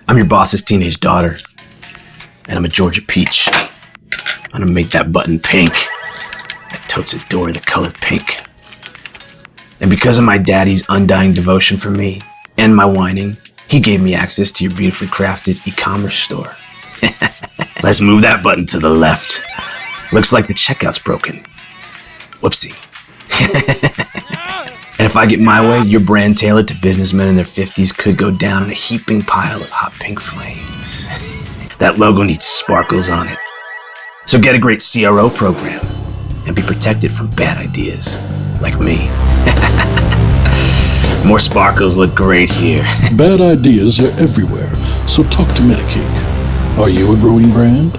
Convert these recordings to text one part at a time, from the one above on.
I'm your boss's teenage daughter, and I'm a Georgia peach. I'm gonna make that button pink. I totes adore the color pink. And because of my daddy's undying devotion for me and my whining, he gave me access to your beautifully crafted e-commerce store. Let's move that button to the left. Looks like the checkout's broken. Whoopsie. And if I get my way, your brand tailored to businessmen in their 50s could go down in a heaping pile of hot pink flames. That logo needs sparkles on it. So get a great CRO program and be protected from bad ideas like me. More sparkles look great here. Bad ideas are everywhere, so talk to Metacake. Are you a growing brand?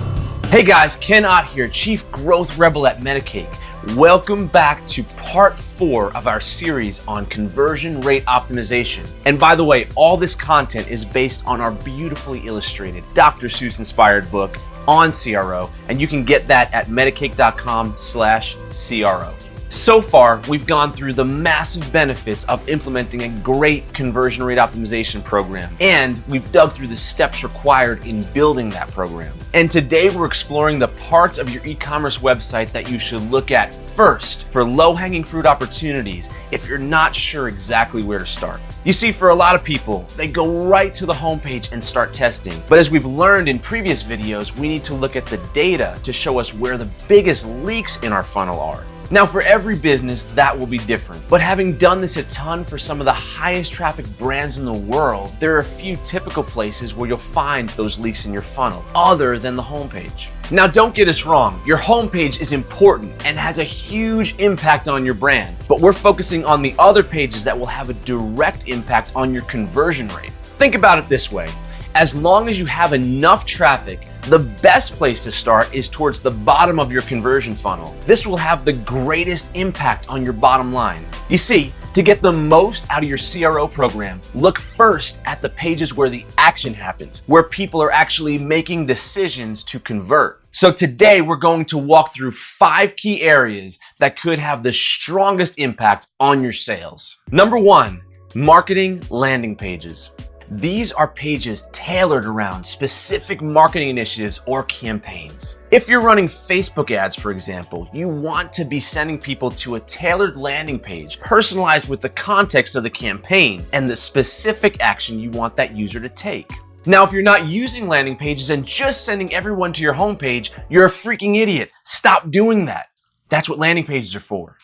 Hey guys, Ken Ott here, Chief Growth Rebel at Metacake. Welcome back to part 4 of our series on conversion rate optimization. And by the way, all this content is based on our beautifully illustrated Dr. Seuss inspired book on CRO, and you can get that at metacake.com/CRO. So far, we've gone through the massive benefits of implementing a great conversion rate optimization program, and we've dug through the steps required in building that program. And today we're exploring the parts of your e-commerce website that you should look at first for low-hanging fruit opportunities if you're not sure exactly where to start. You see, for a lot of people, they go right to the homepage and start testing. But as we've learned in previous videos, we need to look at the data to show us where the biggest leaks in our funnel are. Now, for every business, that will be different. But having done this a ton for some of the highest traffic brands in the world, there are a few typical places where you'll find those leaks in your funnel, other than the homepage. Now, don't get us wrong, your homepage is important and has a huge impact on your brand, but we're focusing on the other pages that will have a direct impact on your conversion rate. Think about it this way. As long as you have enough traffic, the best place to start is towards the bottom of your conversion funnel. This will have the greatest impact on your bottom line. You see, to get the most out of your CRO program, look first at the pages where the action happens, where people are actually making decisions to convert. So today we're going to walk through 5 key areas that could have the strongest impact on your sales. Number 1, marketing landing pages. These are pages tailored around specific marketing initiatives or campaigns. If you're running Facebook ads, for example, you want to be sending people to a tailored landing page, personalized with the context of the campaign and the specific action you want that user to take. Now, if you're not using landing pages and just sending everyone to your homepage, you're a freaking idiot. Stop doing that. That's what landing pages are for.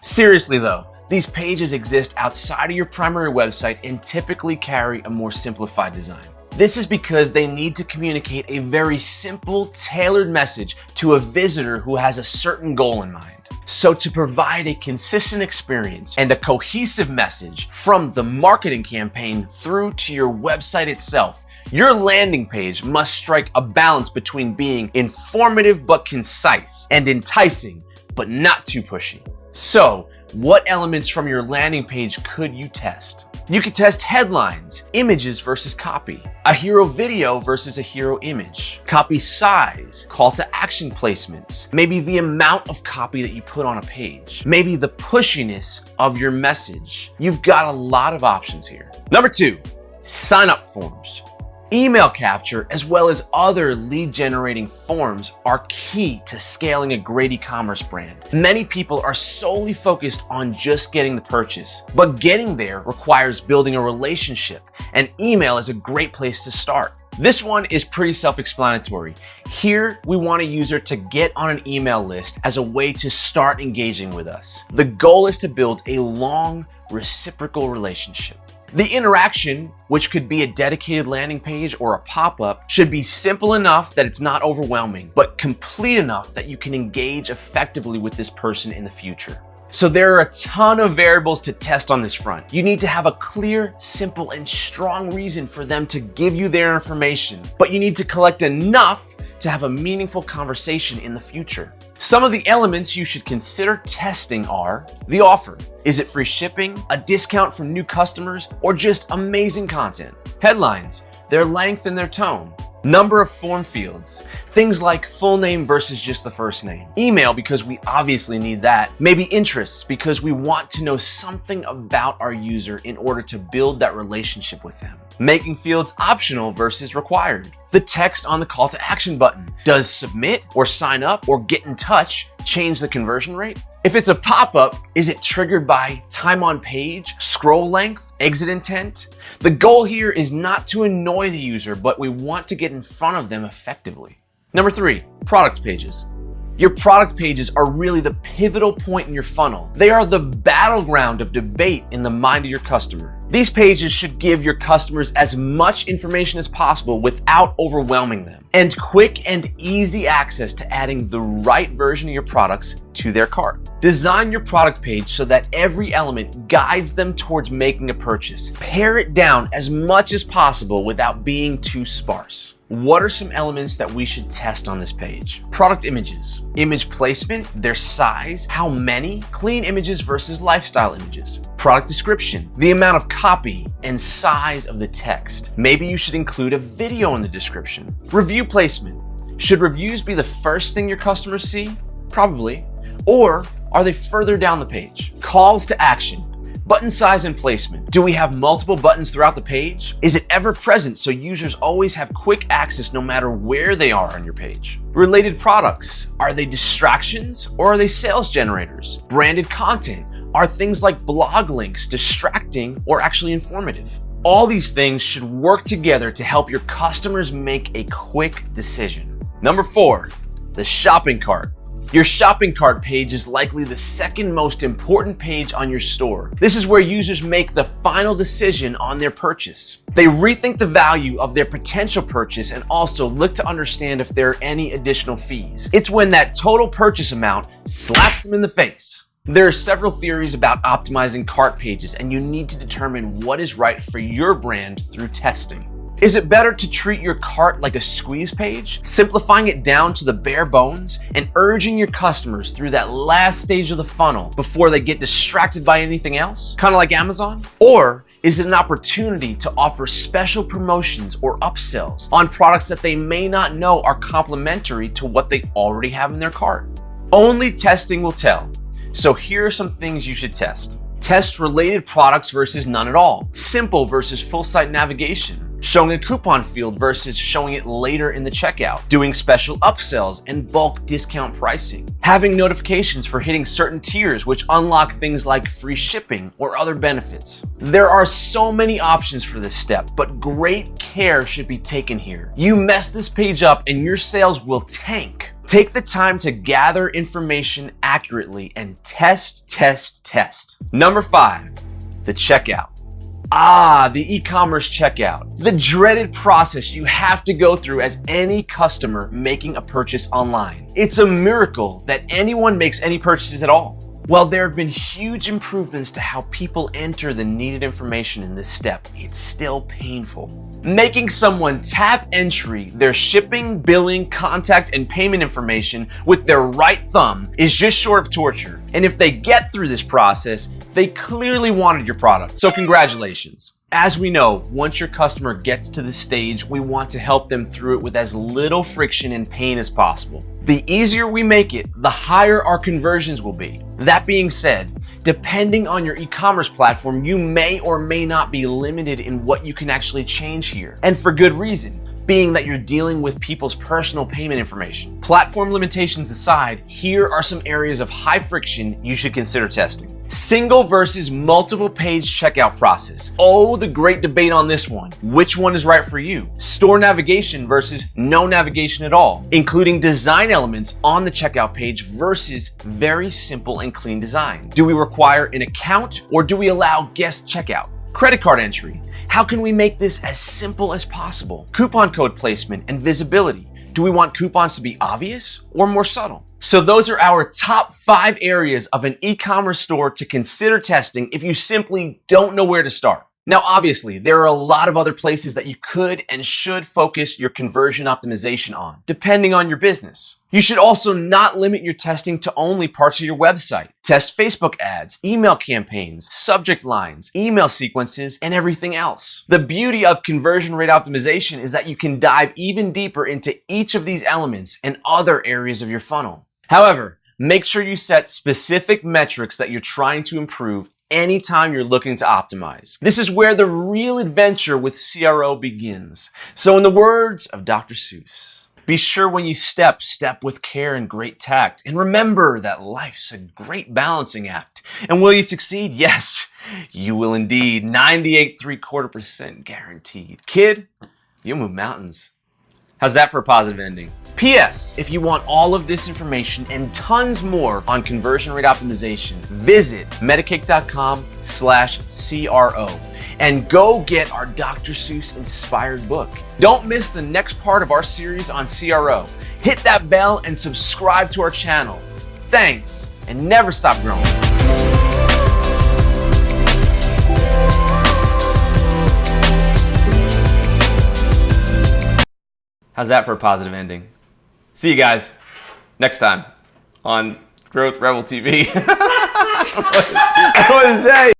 Seriously though, these pages exist outside of your primary website and typically carry a more simplified design. This is because they need to communicate a very simple, tailored message to a visitor who has a certain goal in mind. So to provide a consistent experience and a cohesive message from the marketing campaign through to your website itself, your landing page must strike a balance between being informative but concise and enticing but not too pushy. So, what elements from your landing page could you test? You could test headlines, images versus copy, a hero video versus a hero image, copy size, call to action placements, maybe the amount of copy that you put on a page, maybe the pushiness of your message. You've got a lot of options here. Number 2, sign up forms. Email capture, as well as other lead generating forms, are key to scaling a great e-commerce brand. Many people are solely focused on just getting the purchase, but getting there requires building a relationship, and email is a great place to start. This one is pretty self-explanatory. Here, we want a user to get on an email list as a way to start engaging with us. The goal is to build a long, reciprocal relationship. The interaction, which could be a dedicated landing page or a pop-up, should be simple enough that it's not overwhelming, but complete enough that you can engage effectively with this person in the future. So there are a ton of variables to test on this front. You need to have a clear, simple, and strong reason for them to give you their information, but you need to collect enough to have a meaningful conversation in the future. Some of the elements you should consider testing are the offer. Is it free shipping, a discount for new customers, or just amazing content? Headlines, their length and their tone. Number of form fields. Things like full name versus just the first name. Email, because we obviously need that. Maybe interests, because we want to know something about our user in order to build that relationship with them. Making fields optional versus required. The text on the call to action button. Does submit or sign up or get in touch change the conversion rate? If it's a pop-up, is it triggered by time on page, scroll length, exit intent? The goal here is not to annoy the user, but we want to get in front of them effectively. Number 3, product pages. Your product pages are really the pivotal point in your funnel. They are the battleground of debate in the mind of your customer. These pages should give your customers as much information as possible without overwhelming them, and quick and easy access to adding the right version of your products to their cart. Design your product page so that every element guides them towards making a purchase. Pare it down as much as possible without being too sparse. What are some elements that we should test on this page? Product images, image placement, their size, how many, clean images versus lifestyle images. Product description, the amount of copy and size of the text. Maybe you should include a video in the description. Review placement, should reviews be the first thing your customers see? Probably. Or are they further down the page? Calls to action. Button size and placement. Do we have multiple buttons throughout the page? Is it ever present so users always have quick access no matter where they are on your page? Related products. Are they distractions or are they sales generators? Branded content. Are things like blog links distracting or actually informative? All these things should work together to help your customers make a quick decision. Number 4, the shopping cart. Your shopping cart page is likely the second most important page on your store. This is where users make the final decision on their purchase. They rethink the value of their potential purchase and also look to understand if there are any additional fees. It's when that total purchase amount slaps them in the face. There are several theories about optimizing cart pages, and you need to determine what is right for your brand through testing. Is it better to treat your cart like a squeeze page, simplifying it down to the bare bones and urging your customers through that last stage of the funnel before they get distracted by anything else? Kind of like Amazon? Or is it an opportunity to offer special promotions or upsells on products that they may not know are complementary to what they already have in their cart? Only testing will tell. So here are some things you should test. Test related products versus none at all. Simple versus full site navigation. Showing a coupon field versus showing it later in the checkout. Doing special upsells and bulk discount pricing. Having notifications for hitting certain tiers which unlock things like free shipping or other benefits. There are so many options for this step, but great care should be taken here. You mess this page up and your sales will tank. Take the time to gather information accurately and test. Number 5, the checkout. The e-commerce checkout. The dreaded process you have to go through as any customer making a purchase online. It's a miracle that anyone makes any purchases at all. While there have been huge improvements to how people enter the needed information in this step, it's still painful. Making someone tap entry their shipping, billing, contact, and payment information with their right thumb is just short of torture. And if they get through this process, they clearly wanted your product, so congratulations. As we know, once your customer gets to this stage, we want to help them through it with as little friction and pain as possible. The easier we make it, the higher our conversions will be. That being said, depending on your e-commerce platform, you may or may not be limited in what you can actually change here. And for good reason, being that you're dealing with people's personal payment information. Platform limitations aside, here are some areas of high friction you should consider testing. Single versus multiple page checkout process. Oh, the great debate on this one. Which one is right for you? Store navigation versus no navigation at all, including design elements on the checkout page versus very simple and clean design. Do we require an account or do we allow guest checkout? Credit card entry. How can we make this as simple as possible? Coupon code placement and visibility. Do we want coupons to be obvious or more subtle? So those are our top 5 areas of an e-commerce store to consider testing if you simply don't know where to start. Now, obviously, there are a lot of other places that you could and should focus your conversion optimization on, depending on your business. You should also not limit your testing to only parts of your website. Test Facebook ads, email campaigns, subject lines, email sequences, and everything else. The beauty of conversion rate optimization is that you can dive even deeper into each of these elements and other areas of your funnel. However, make sure you set specific metrics that you're trying to improve anytime you're looking to optimize. This is where the real adventure with CRO begins. So in the words of Dr. Seuss, be sure when you step with care and great tact. And remember that life's a great balancing act. And will you succeed? Yes, you will indeed. 98.75% guaranteed. Kid, you'll move mountains. How's that for a positive ending? P.S. If you want all of this information and tons more on conversion rate optimization, visit metacake.com/CRO and go get our Dr. Seuss inspired book. Don't miss the next part of our series on CRO. Hit that bell and subscribe to our channel. Thanks, and never stop growing. How's that for a positive ending? See you guys next time on Growth Rebel TV. What to say?